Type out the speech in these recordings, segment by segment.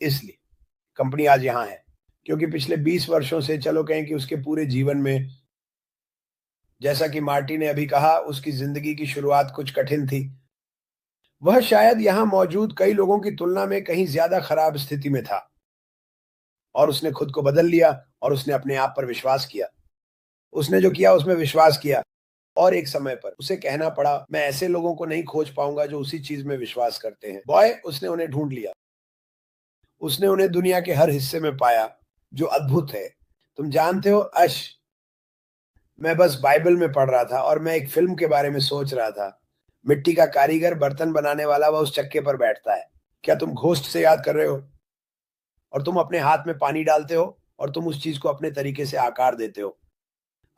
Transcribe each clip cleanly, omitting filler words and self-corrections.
इसलिए कंपनी आज यहाँ है, क्योंकि पिछले 20 वर्षों से, चलो कहें कि उसके पूरे जीवन में, जैसा कि मार्टी ने अभी कहा, उसकी जिंदगी की शुरुआत कुछ कठिन थी। वह शायद यहाँ मौजूद कई लोगों की तुलना में कहीं ज्यादा खराब स्थिति में था, और उसने खुद को बदल लिया और उसने अपने आप पर विश्वास किया। उसने जो किया उसमें विश्वास किया, और एक समय पर उसे कहना पड़ा, मैं ऐसे लोगों को नहीं खोज पाऊंगा जो उसी चीज में विश्वास करते हैं। बॉय, उसने उन्हें ढूंढ लिया। उसने उन्हें दुनिया के हर हिस्से में पाया, जो अद्भुत है। तुम जानते हो अश, मैं बस बाइबल में पढ़ रहा था और मैं एक फिल्म के बारे में सोच रहा था। मिट्टी का कारीगर, बर्तन बनाने वाला, वह उस चक्के पर बैठता है। क्या तुम घोस्ट से याद कर रहे हो? और तुम अपने हाथ में पानी डालते हो और तुम उस चीज को अपने तरीके से आकार देते हो।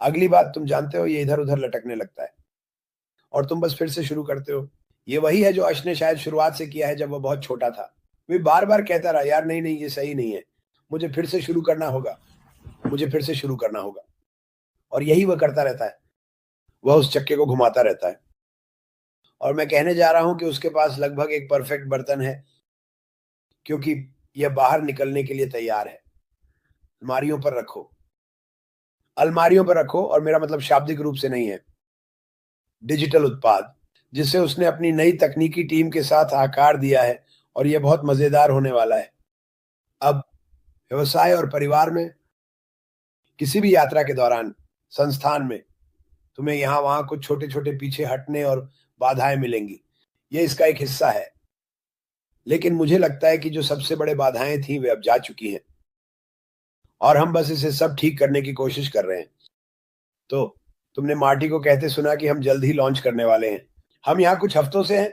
अगली बात तुम जानते हो, ये इधर उधर लटकने लगता है और तुम बस फिर से शुरू करते हो। ये वही है जो अश ने शायद शुरुआत से किया है जब वह बहुत छोटा था। वे बार बार कहता रहा, यार नहीं नहीं, ये सही नहीं है, मुझे फिर से शुरू करना होगा, मुझे फिर से शुरू करना होगा। और यही वह करता रहता है, वह उस चक्के को घुमाता रहता है। और मैं कहने जा रहा हूं कि उसके पास लगभग एक परफेक्ट बर्तन है, क्योंकि यह बाहर निकलने के लिए तैयार है। अलमारियों पर रखो, अलमारियों पर रखो, और मेरा मतलब शाब्दिक रूप से नहीं है। डिजिटल उत्पाद जिसे उसने अपनी नई तकनीकी टीम के साथ आकार दिया है, और यह बहुत मजेदार होने वाला है। अब व्यवसाय और परिवार में, किसी भी यात्रा के दौरान, संस्थान में, तुम्हें यहाँ वहां कुछ छोटे छोटे पीछे हटने और बाधाएं मिलेंगी। ये इसका एक हिस्सा है। लेकिन मुझे लगता है कि जो सबसे बड़े बाधाएं थी वे अब जा चुकी हैं, और हम बस इसे सब ठीक करने की कोशिश कर रहे हैं। तो तुमने मार्टी को कहते सुना कि हम जल्द ही लॉन्च करने वाले हैं। हम यहाँ कुछ हफ्तों से हैं।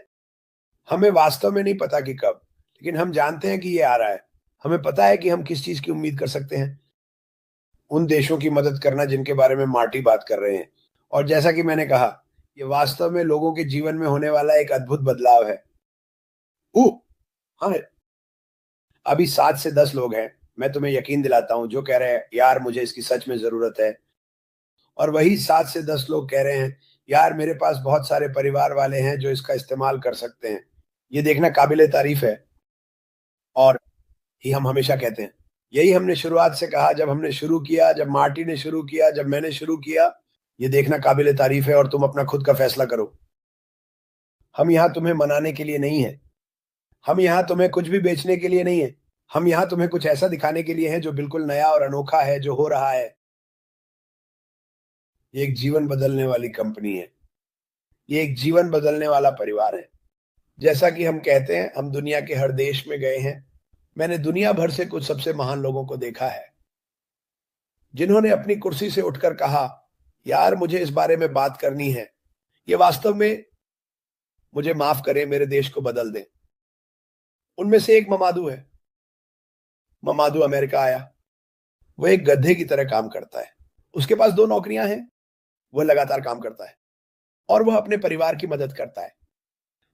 हमें वास्तव में नहीं पता कि कब, लेकिन हम जानते हैं कि ये आ रहा है। हमें पता है कि हम किस चीज की उम्मीद कर सकते हैं। उन देशों की मदद करना जिनके बारे में मार्टी बात कर रहे हैं। और जैसा कि मैंने कहा, ये वास्तव में लोगों के जीवन में होने वाला एक अद्भुत बदलाव है। हाँ, अभी 7 से 10 लोग हैं, मैं तुम्हें यकीन दिलाता हूँ, जो कह रहे हैं, यार मुझे इसकी सच में जरूरत है। और वही 7 से 10 लोग कह रहे हैं, यार मेरे पास बहुत सारे परिवार वाले हैं जो इसका इस्तेमाल कर सकते हैं। ये देखना काबिले तारीफ है। और ही हम हमेशा कहते हैं, यही हमने शुरुआत से कहा, जब हमने शुरू किया, जब मार्टी ने शुरू किया, जब मैंने शुरू किया। ये देखना काबिले तारीफ है, और तुम अपना खुद का फैसला करो। हम यहाँ तुम्हें मनाने के लिए नहीं है, हम यहाँ तुम्हें कुछ भी बेचने के लिए नहीं है। हम यहाँ तुम्हें कुछ ऐसा दिखाने के लिए हैं जो बिल्कुल नया और अनोखा है, जो हो रहा है। ये एक जीवन बदलने वाली कंपनी है, ये एक जीवन बदलने वाला परिवार है। जैसा कि हम कहते हैं, हम दुनिया के हर देश में गए हैं। मैंने दुनिया भर से कुछ सबसे महान लोगों को देखा है, जिन्होंने अपनी कुर्सी से उठकर कहा, यार मुझे इस बारे में बात करनी है, ये वास्तव में, मुझे माफ करें, मेरे देश को बदल दें। उनमें से एक ममादू है। ममादू अमेरिका आया। वह एक गधे की तरह काम करता है। उसके पास 2 नौकरियां हैं। वह लगातार काम करता है और वह अपने परिवार की मदद करता है।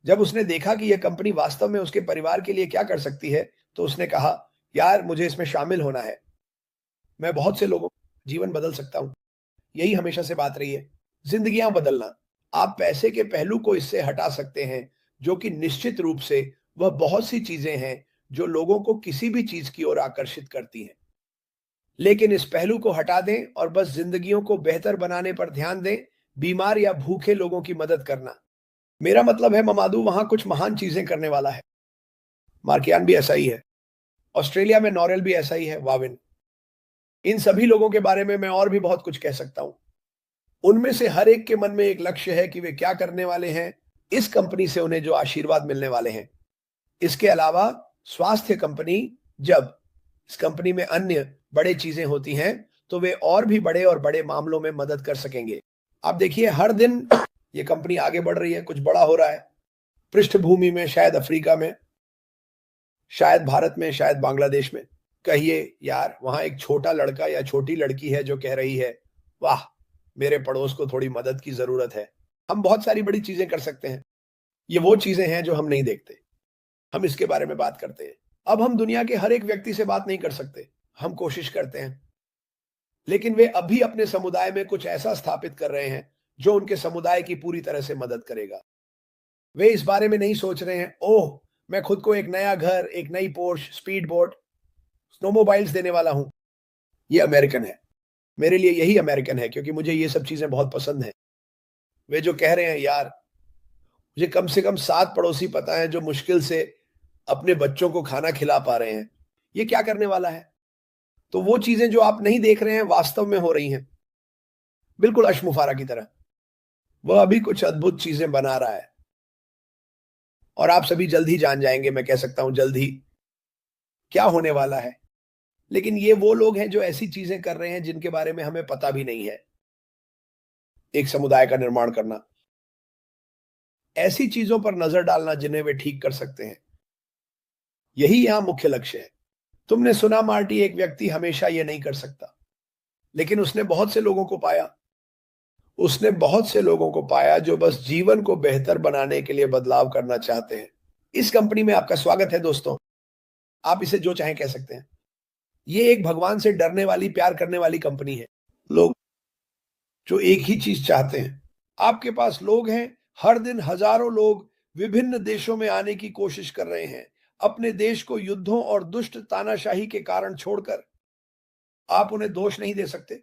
जब उसने देखा कि यह कंपनी वास्तव में उसके परिवार के लिए क्या कर सकती है, तो उसने कहा, यार मुझे इसमें शामिल होना है। मैं बहुत से लोगों का जीवन बदल सकता हूं। यही हमेशा से बात रही है, जिंदगियां बदलना। आप पैसे के पहलू को इससे हटा सकते हैं, जो कि निश्चित रूप से वह बहुत सी चीजें हैं जो लोगों को किसी भी चीज की ओर आकर्षित करती हैं। लेकिन इस पहलू को हटा दें और बस जिंदगियों को बेहतर बनाने पर ध्यान दें, बीमार या भूखे लोगों की मदद करना। मेरा मतलब है, ममादू वहां कुछ महान चीजें करने वाला है। मार्कियान भी ऐसा ही है। ऑस्ट्रेलिया में नॉरेल भी ऐसा ही है, वाविन। इन सभी लोगों के बारे में मैं और भी बहुत कुछ कह सकता हूं। उनमें से हर एक के मन में एक लक्ष्य है कि वे क्या करने वाले हैं, इस कंपनी से उन्हें जो आशीर्वाद मिलने वाले हैं। इसके अलावा स्वास्थ्य कंपनी, जब इस कंपनी में अन्य बड़े चीजें होती हैं, तो वे और भी बड़े और बड़े मामलों में मदद कर सकेंगे। आप देखिए, हर दिन ये कंपनी आगे बढ़ रही है, कुछ बड़ा हो रहा है। पृष्ठभूमि में शायद अफ्रीका में, शायद भारत में, शायद बांग्लादेश में। कहिए यार, वहां एक छोटा लड़का या छोटी लड़की है जो कह रही है, वाह मेरे पड़ोस को थोड़ी मदद की जरूरत है। हम बहुत सारी बड़ी चीजें कर सकते हैं। ये वो चीजें हैं जो हम नहीं देखते, हम इसके बारे में बात करते हैं। अब हम दुनिया के हर एक व्यक्ति से बात नहीं कर सकते, हम कोशिश करते हैं। लेकिन वे अभी अपने समुदाय में कुछ ऐसा स्थापित कर रहे हैं जो उनके समुदाय की पूरी तरह से मदद करेगा। वे इस बारे में नहीं सोच रहे हैं, ओह मैं खुद को एक नया घर, एक नई पोर्श, स्पीड बोट, स्नोमोबाइल्स देने वाला हूं। ये अमेरिकन है। मेरे लिए यही अमेरिकन है, क्योंकि मुझे ये सब चीजें बहुत पसंद हैं। वे जो कह रहे हैं, यार मुझे कम से कम 7 पड़ोसी पता है जो मुश्किल से अपने बच्चों को खाना खिला पा रहे हैं। ये क्या करने वाला है? तो वो चीजें जो आप नहीं देख रहे हैं वास्तव में हो रही हैं, बिल्कुल अशमुफारा की तरह। वह अभी कुछ अद्भुत चीजें बना रहा है और आप सभी जल्द ही जान जाएंगे, मैं कह सकता हूं जल्द ही, क्या होने वाला है। लेकिन ये वो लोग हैं जो ऐसी चीजें कर रहे हैं जिनके बारे में हमें पता भी नहीं है। एक समुदाय का निर्माण करना, ऐसी चीजों पर नजर डालना जिन्हें वे ठीक कर सकते हैं, यही यहां मुख्य लक्ष्य है। तुमने सुना मार्टी, एक व्यक्ति हमेशा ये नहीं कर सकता, लेकिन उसने बहुत से लोगों को पाया। उसने बहुत से लोगों को पाया जो बस जीवन को बेहतर बनाने के लिए बदलाव करना चाहते हैं। इस कंपनी में आपका स्वागत है दोस्तों। आप इसे जो चाहें कह सकते हैं। ये एक भगवान से डरने वाली, प्यार करने वाली कंपनी है। लोग जो एक ही चीज चाहते हैं। आपके पास लोग हैं, हर दिन हजारों लोग विभिन्न देशों में आने की कोशिश कर रहे हैं, अपने देश को युद्धों और दुष्ट तानाशाही के कारण छोड़कर। आप उन्हें दोष नहीं दे सकते,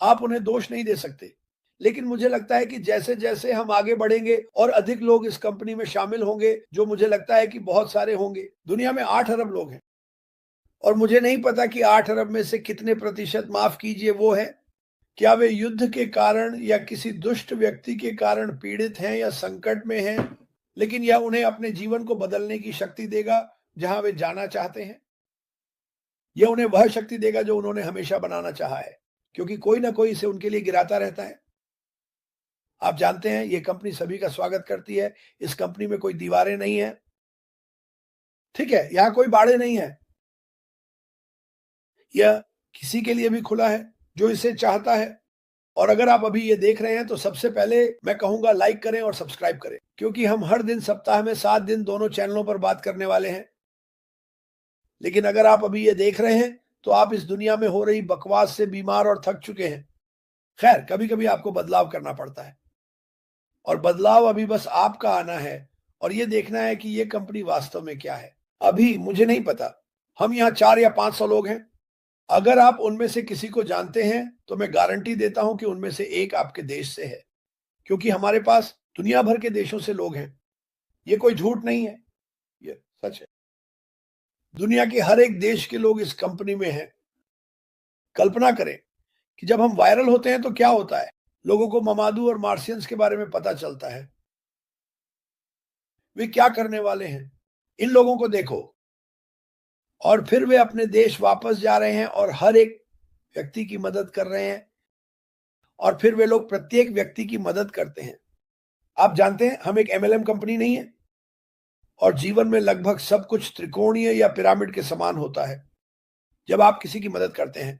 आप उन्हें दोष नहीं दे सकते। लेकिन मुझे लगता है कि जैसे जैसे हम आगे बढ़ेंगे और अधिक लोग इस कंपनी में शामिल होंगे, जो मुझे लगता है कि बहुत सारे होंगे। दुनिया में 8 अरब लोग हैं और मुझे नहीं पता कि 8 अरब में से कितने प्रतिशत, माफ कीजिए, वो है, क्या वे युद्ध के कारण या किसी दुष्ट व्यक्ति के कारण पीड़ित हैं या संकट में हैं, लेकिन यह उन्हें अपने जीवन को बदलने की शक्ति देगा जहां वे जाना चाहते हैं। यह उन्हें वह शक्ति देगा जो उन्होंने हमेशा बनाना चाहा है, क्योंकि कोई ना कोई इसे उनके लिए गिराता रहता है। आप जानते हैं, ये कंपनी सभी का स्वागत करती है। इस कंपनी में कोई दीवारें नहीं है, ठीक है, यहां कोई बाड़े नहीं है। यह किसी के लिए भी खुला है जो इसे चाहता है। और अगर आप अभी ये देख रहे हैं तो सबसे पहले मैं कहूंगा लाइक करें और सब्सक्राइब करें, क्योंकि हम हर दिन सप्ताह में 7 दिन दोनों चैनलों पर बात करने वाले हैं। लेकिन अगर आप अभी ये देख रहे हैं तो आप इस दुनिया में हो रही बकवास से बीमार और थक चुके हैं। खैर, कभी कभी आपको बदलाव करना पड़ता है और बदलाव अभी बस आपका आना है और ये देखना है कि ये कंपनी वास्तव में क्या है। अभी मुझे नहीं पता, हम यहाँ 4 या 500 लोग हैं। अगर आप उनमें से किसी को जानते हैं तो मैं गारंटी देता हूं कि उनमें से एक आपके देश से है, क्योंकि हमारे पास दुनिया भर के देशों से लोग हैं। ये कोई झूठ नहीं है, ये सच है। दुनिया के हर एक देश के लोग इस कंपनी में हैं। कल्पना करें कि जब हम वायरल होते हैं तो क्या होता है, लोगों को ममादू और मार्शियंस के बारे में पता चलता है। वे क्या करने वाले हैं, इन लोगों को देखो। और फिर वे अपने देश वापस जा रहे हैं और हर एक व्यक्ति की मदद कर रहे हैं और फिर वे लोग प्रत्येक व्यक्ति की मदद करते हैं। आप जानते हैं, हम एक एमएलएम कंपनी नहीं है और जीवन में लगभग सब कुछ त्रिकोणीय या पिरामिड के समान होता है। जब आप किसी की मदद करते हैं,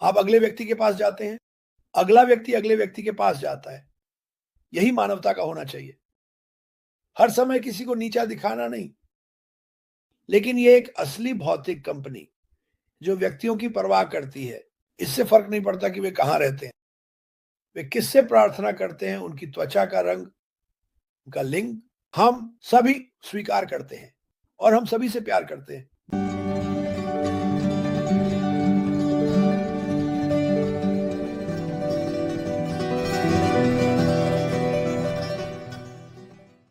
आप अगले व्यक्ति के पास जाते हैं, अगला व्यक्ति अगले व्यक्ति के पास जाता है। यही मानवता का होना चाहिए, हर समय किसी को नीचा दिखाना नहीं। लेकिन ये एक असली भौतिक कंपनी जो व्यक्तियों की परवाह करती है। इससे फर्क नहीं पड़ता कि वे कहां रहते हैं, वे किससे प्रार्थना करते हैं, उनकी त्वचा का रंग, उनका लिंग, हम सभी स्वीकार करते हैं और हम सभी से प्यार करते हैं।